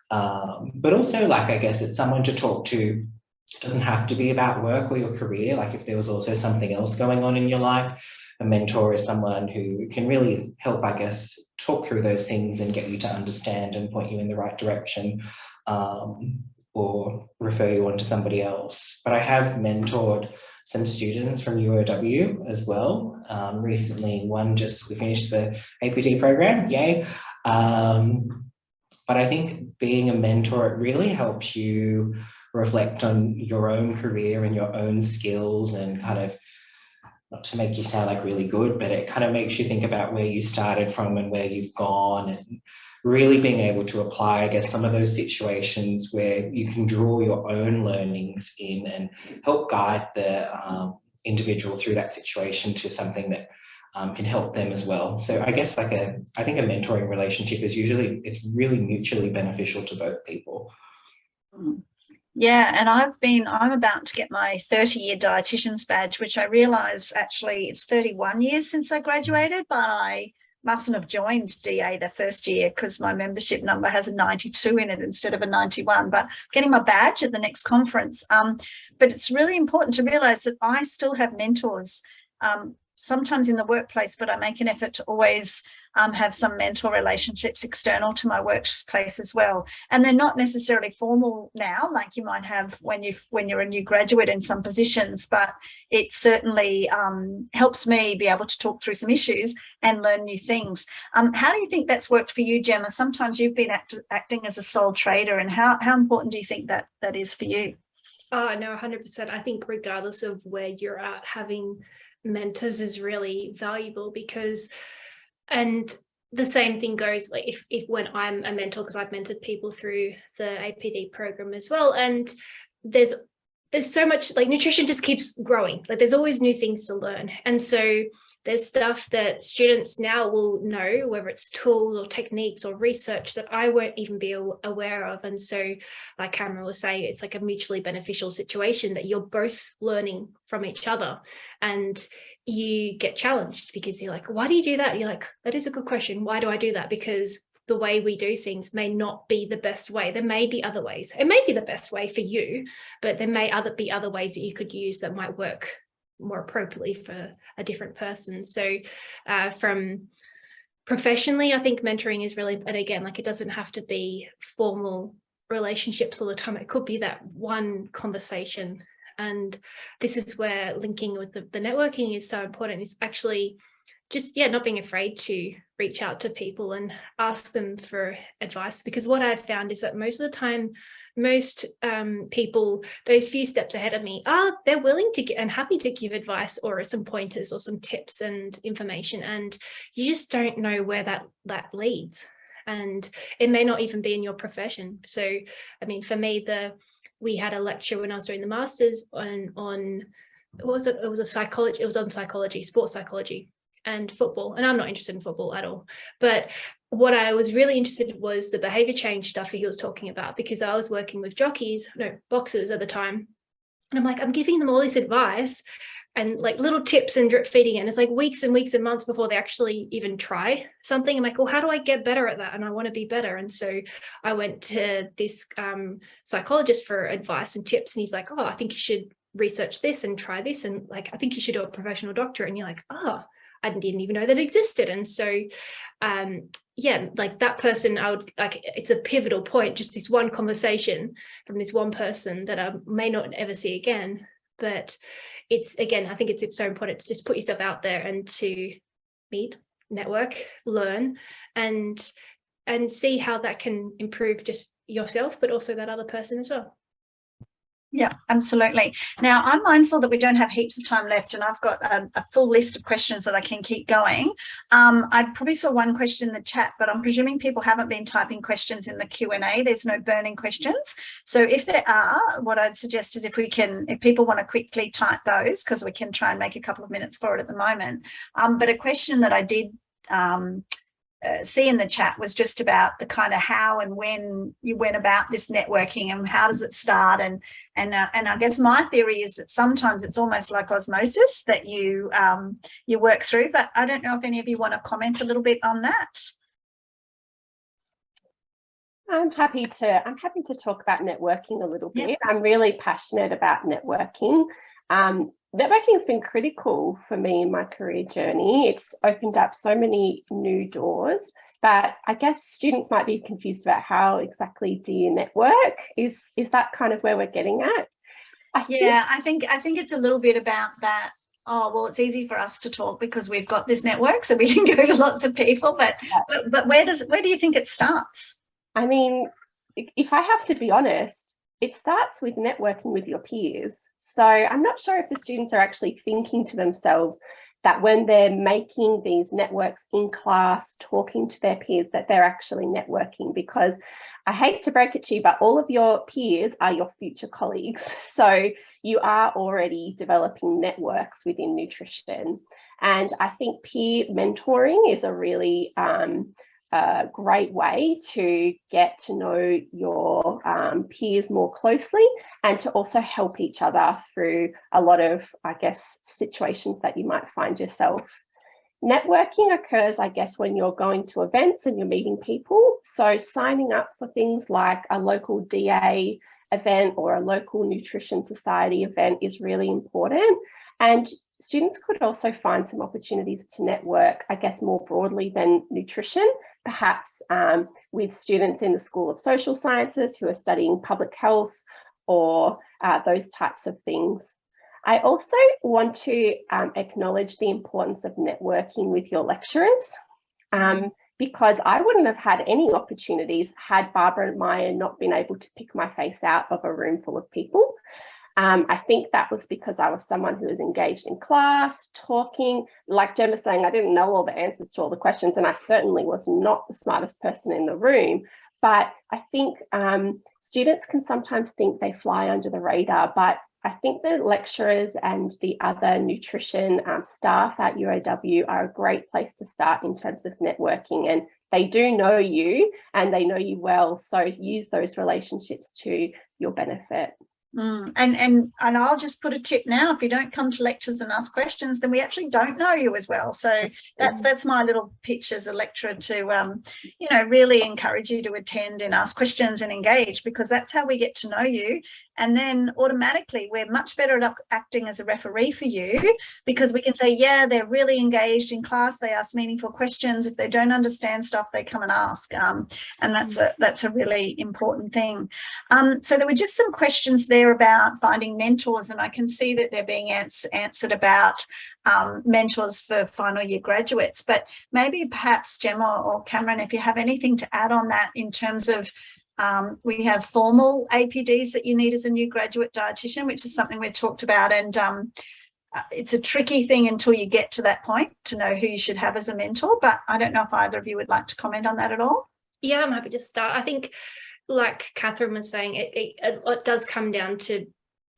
But also, like, I guess it's someone to talk to. It doesn't have to be about work or your career. Like if there was also something else going on in your life, a mentor is someone who can really help, I guess, talk through those things and get you to understand and point you in the right direction, or refer you on to somebody else. But I have mentored some students from UOW as well. Recently, we finished the APD program, yay. But I think being a mentor, it really helps you reflect on your own career and your own skills, and kind of, not to make you sound like really good, but it kind of makes you think about where you started from and where you've gone, and really being able to apply, I guess, some of those situations where you can draw your own learnings in and help guide the individual through that situation to something that can help them as well. So I guess I think a mentoring relationship is it's really mutually beneficial to both people. Yeah, and I'm about to get my 30-year dietitian's badge, which I realise actually it's 31 years since I graduated, but I mustn't have joined DA the first year because my membership number has a 92 in it instead of a 91, but getting my badge at the next conference. But it's really important to realise that I still have mentors, sometimes in the workplace, but I make an effort to always have some mentor relationships external to my workplace as well. And they're not necessarily formal now, like you might have when you're a new graduate in some positions, but it certainly helps me be able to talk through some issues and learn new things. How do you think that's worked for you, Gemma? Sometimes you've been acting as a sole trader, and how important do you think that is for you? Oh, no, 100%. I think regardless of where you're at, having mentors is really valuable, because, and the same thing goes, like if when I'm a mentor, because I've mentored people through the APD program as well, and there's so much, like, nutrition just keeps growing, like there's always new things to learn. And so there's stuff that students now will know, whether it's tools or techniques or research, that I won't even be aware of. And so, like Cameron was saying, it's like a mutually beneficial situation that you're both learning from each other, and you get challenged because you're like, why do you do that? You're like, that is a good question. Why do I do that? Because the way we do things may not be the best way. There may be other ways. It may be the best way for you, but there may be other ways that you could use that might work more appropriately for a different person. So from professionally, I think mentoring is really, and again, like, it doesn't have to be formal relationships all the time. It could be that one conversation. And this is where linking with the networking is so important. It's actually just, not being afraid to reach out to people and ask them for advice, because what I've found is that most of the time, most people, those few steps ahead of me, they're willing to get and happy to give advice or some pointers or some tips and information, and you just don't know where that leads, and it may not even be in your profession. So, I mean, for me, we had a lecture when I was doing the master's on what was it? It was psychology. It was on psychology, sports psychology, and football. And I'm not interested in football at all. But what I was really interested in was the behavior change stuff that he was talking about, because I was working with boxers at the time. And I'm like, I'm giving them all this advice, like little tips and drip feeding it. And it's like weeks and weeks and months before they actually even try something. I'm like, well, how do I get better at that? And I want to be better. And so I went to this psychologist for advice and tips. And he's like, oh, I think you should research this and try this. And like, I think you should do a professional doctorate. And you're like, oh, I didn't even know that existed. And so, yeah, like that person, I would like, it's a pivotal point, just this one conversation from this one person that I may not ever see again. But it's, again, I think it's so important to just put yourself out there and to meet, network, learn, and see how that can improve just yourself, but also that other person as well. Yeah, absolutely. Now, I'm mindful that we don't have heaps of time left, and I've got a full list of questions that I can keep going. I probably saw one question in the chat, but I'm presuming people haven't been typing questions in the Q&A. There's no burning questions. So if there are, what I'd suggest is if people want to quickly type those, because we can try and make a couple of minutes for it at the moment. But a question that I did see in the chat was just about the kind of how and when you went about this networking and how does it start, and I guess my theory is that sometimes it's almost like osmosis that you work through, but I don't know if any of you want to comment a little bit on that. I'm happy to talk about networking a little bit. Yeah. I'm really passionate about networking. Networking has been critical for me in my career journey. It's opened up so many new doors, but I guess students might be confused about how exactly do you network? Is that kind of where we're getting at? I think it's a little bit about that. Oh, well, it's easy for us to talk because we've got this network, so we can go to lots of people. But where do you think it starts? I mean, if I have to be honest, it starts with networking with your peers. So I'm not sure if the students are actually thinking to themselves that when they're making these networks in class, talking to their peers, that they're actually networking, because I hate to break it to you, but all of your peers are your future colleagues. So you are already developing networks within nutrition. And I think peer mentoring is a really a great way to get to know your peers more closely and to also help each other through a lot of, I guess, situations that you might find yourself. Networking occurs, I guess, when you're going to events and you're meeting people. So signing up for things like a local DA event or a local nutrition society event is really important. And students could also find some opportunities to network, I guess, more broadly than nutrition, perhaps with students in the School of Social Sciences who are studying public health or those types of things. I also want to acknowledge the importance of networking with your lecturers, because I wouldn't have had any opportunities had Barbara Meyer not been able to pick my face out of a room full of people. I think that was because I was someone who was engaged in class, talking. Like Gemma saying, I didn't know all the answers to all the questions, and I certainly was not the smartest person in the room. But I think students can sometimes think they fly under the radar, but I think the lecturers and the other nutrition staff at UAW are a great place to start in terms of networking, and they do know you and they know you well, so use those relationships to your benefit. And I'll just put a tip now: if you don't come to lectures and ask questions, then we actually don't know you as well. So that's my little pitch as a lecturer to really encourage you to attend and ask questions and engage, because that's how we get to know you. And then automatically we're much better at acting as a referee for you, because we can say, yeah, they're really engaged in class, they ask meaningful questions. If they don't understand stuff, they come and ask, and that's a really important thing. So there were just some questions there about finding mentors, and I can see that they're being answered about mentors for final year graduates. But maybe perhaps Gemma or Cameron, if you have anything to add on that in terms of we have formal APDs that you need as a new graduate dietitian, which is something we talked about, and it's a tricky thing until you get to that point to know who you should have as a mentor. But I don't know if either of you would like to comment on that at all. Yeah, I'm happy to start. I think, like Katherine was saying, it does come down to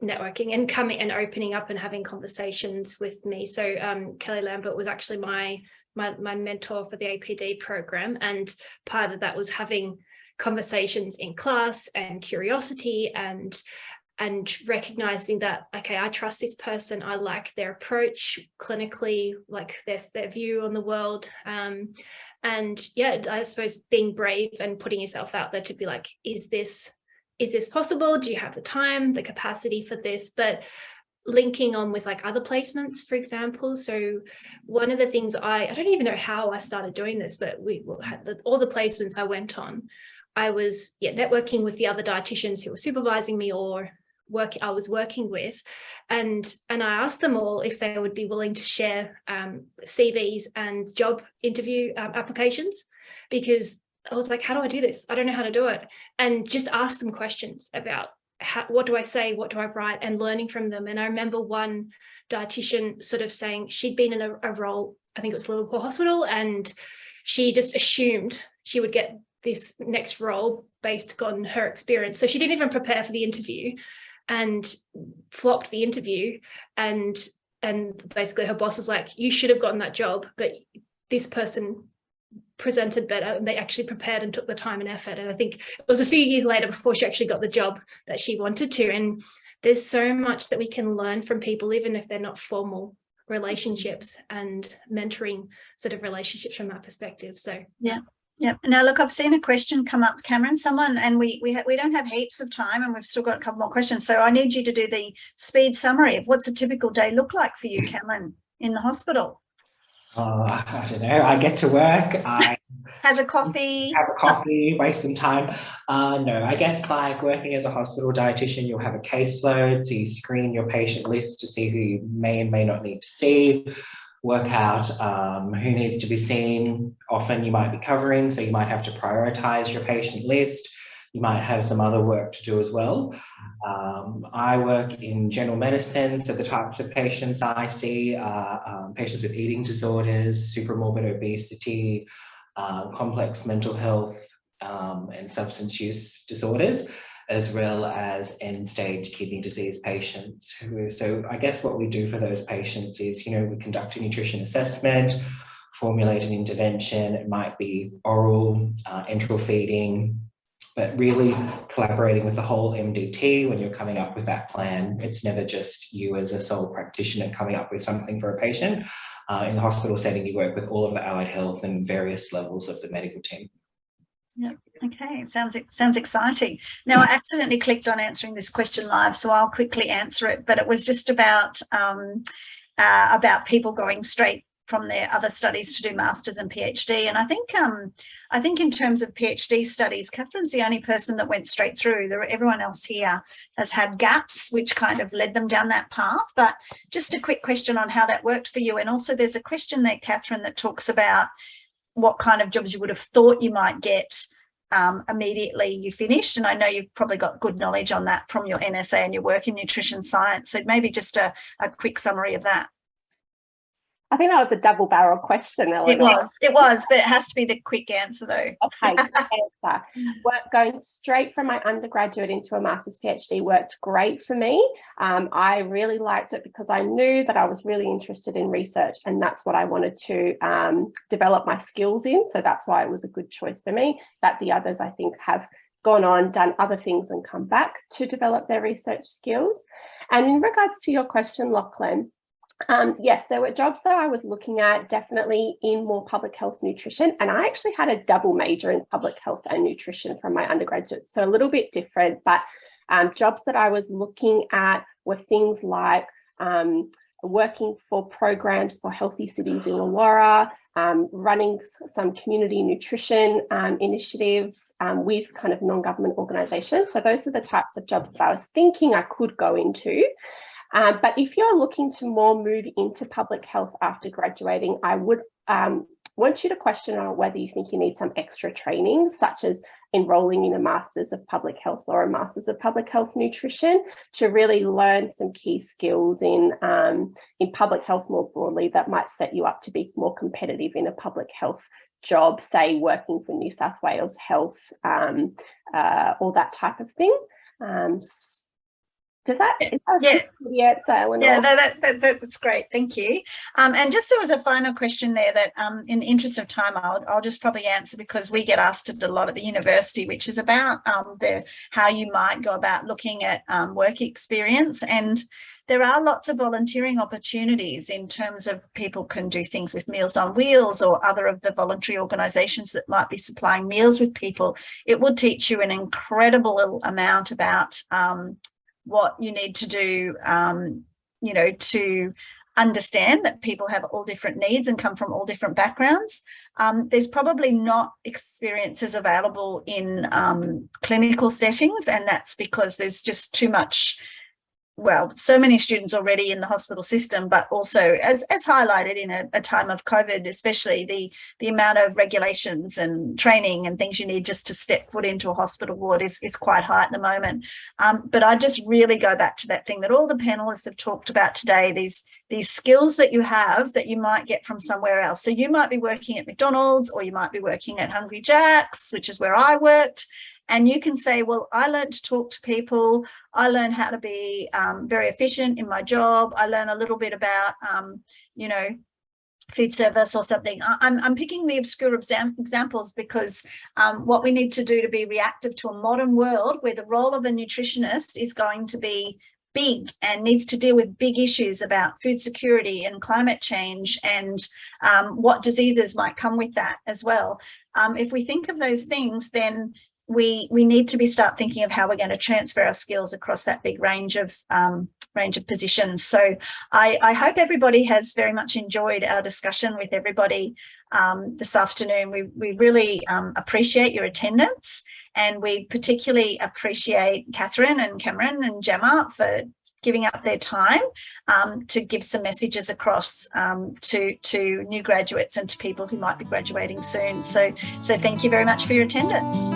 networking and coming and opening up and having conversations with me. So Kelly Lambert was actually my mentor for the APD program, and part of that was having conversations in class and curiosity and and recognizing that, okay, I trust this person, I like their approach clinically, like their view on the world. And yeah, I suppose being brave and putting yourself out there to be like, is this possible? Do you have the time, the capacity for this? But linking on with like other placements, for example. So one of the things I don't even know how I started doing this, but we had all the placements I went on, I was networking with the other dietitians who were supervising me or I was working with, and I asked them all if they would be willing to share CVs and job interview applications, because I was like, how do I do this? I don't know how to do it. And just ask them questions about what do I say, what do I write, and learning from them. And I remember one dietitian sort of saying she'd been in a role, I think it was Liverpool Hospital, and she just assumed she would get this next role based on her experience. So she didn't even prepare for the interview and flopped the interview. And basically her boss was like, you should have gotten that job, but this person presented better, and they actually prepared and took the time and effort. And I think it was a few years later before she actually got the job that she wanted to. And there's so much that we can learn from people, even if they're not formal relationships, and mentoring sort of relationships from that perspective. So yeah. Now look, I've seen a question come up, Cameron, someone, and we don't have heaps of time, and we've still got a couple more questions, so I need you to do the speed summary of what's a typical day look like for you, Cameron, in the hospital. I don't know. I get to work. I have a coffee, waste some time. No, I guess like working as a hospital dietitian, you'll have a caseload, so you screen your patient list to see who you may and may not need to see, work out who needs to be seen. Often you might be covering, so you might have to prioritize your patient list. You might have some other work to do as well. I work in general medicine, so the types of patients I see are patients with eating disorders, supramorbid obesity, complex mental health and substance use disorders, as well as end-stage kidney disease patients. So I guess what we do for those patients is, we conduct a nutrition assessment, formulate an intervention. It might be oral, enteral feeding, but really collaborating with the whole MDT when you're coming up with that plan. It's never just you as a sole practitioner coming up with something for a patient. In the hospital setting, you work with all of the allied health and various levels of the medical team. Yeah. Okay. Sounds exciting. Now, I accidentally clicked on answering this question live, so I'll quickly answer it. But it was just about people going straight from their other studies to do masters and PhD. And I think in terms of PhD studies, Catherine's the only person that went straight through. Everyone else here has had gaps, which kind of led them down that path. But just a quick question on how that worked for you. And also there's a question there, Katherine, that talks about what kind of jobs you would have thought you might get immediately you finished. And I know you've probably got good knowledge on that from your NSA and your work in nutrition science. So maybe just a quick summary of that. I think that was a double-barrel question, Eleanor. It was, but it has to be the quick answer, though. Okay, answer. Going straight from my undergraduate into a master's PhD worked great for me. I really liked it because I knew that I was really interested in research, and that's what I wanted to develop my skills in. So that's why it was a good choice for me. But the others, I think, have gone on, done other things and come back to develop their research skills. And in regards to your question, Lachlan, yes, there were jobs that I was looking at definitely in more public health nutrition, and I actually had a double major in public health and nutrition from my undergraduate, so a little bit different. But jobs that I was looking at were things like working for programs for healthy cities in Illawarra, running some community nutrition initiatives with kind of non-government organisations. So those are the types of jobs that I was thinking I could go into. But if you're looking to more move into public health after graduating, I would want you to question on whether you think you need some extra training, such as enrolling in a Masters of Public Health or a Masters of Public Health Nutrition, to really learn some key skills in public health more broadly that might set you up to be more competitive in a public health job, say working for New South Wales Health or that type of thing. Is that Yeah. the answer, Eleanor? Yeah, that's great. Thank you. And just there was a final question there that, in the interest of time, I'll just probably answer, because we get asked it a lot at the university, which is about how you might go about looking at work experience. And there are lots of volunteering opportunities in terms of people can do things with Meals on Wheels or other of the voluntary organisations that might be supplying meals with people. It will teach you an incredible amount about what you need to do, to understand that people have all different needs and come from all different backgrounds. There's probably not experiences available in clinical settings, and that's because there's just too much, so many students already in the hospital system, but also as highlighted in a time of COVID, especially the amount of regulations and training and things you need just to step foot into a hospital ward is quite high at the moment. But I just really go back to that thing that all the panelists have talked about today, these skills that you have that you might get from somewhere else. So you might be working at McDonald's, or you might be working at Hungry Jack's, which is where I worked. And you can say, well, I learned to talk to people. I learned how to be very efficient in my job. I learned a little bit about, food service or something. I'm picking the obscure examples because what we need to do to be reactive to a modern world where the role of a nutritionist is going to be big and needs to deal with big issues about food security and climate change and what diseases might come with that as well. If we think of those things, then we need to start thinking of how we're going to transfer our skills across that big range of positions. So I hope everybody has very much enjoyed our discussion with everybody this afternoon. We really appreciate your attendance, and we particularly appreciate Katherine and Cameron and Gemma for giving up their time to give some messages across to new graduates and to people who might be graduating soon. So thank you very much for your attendance.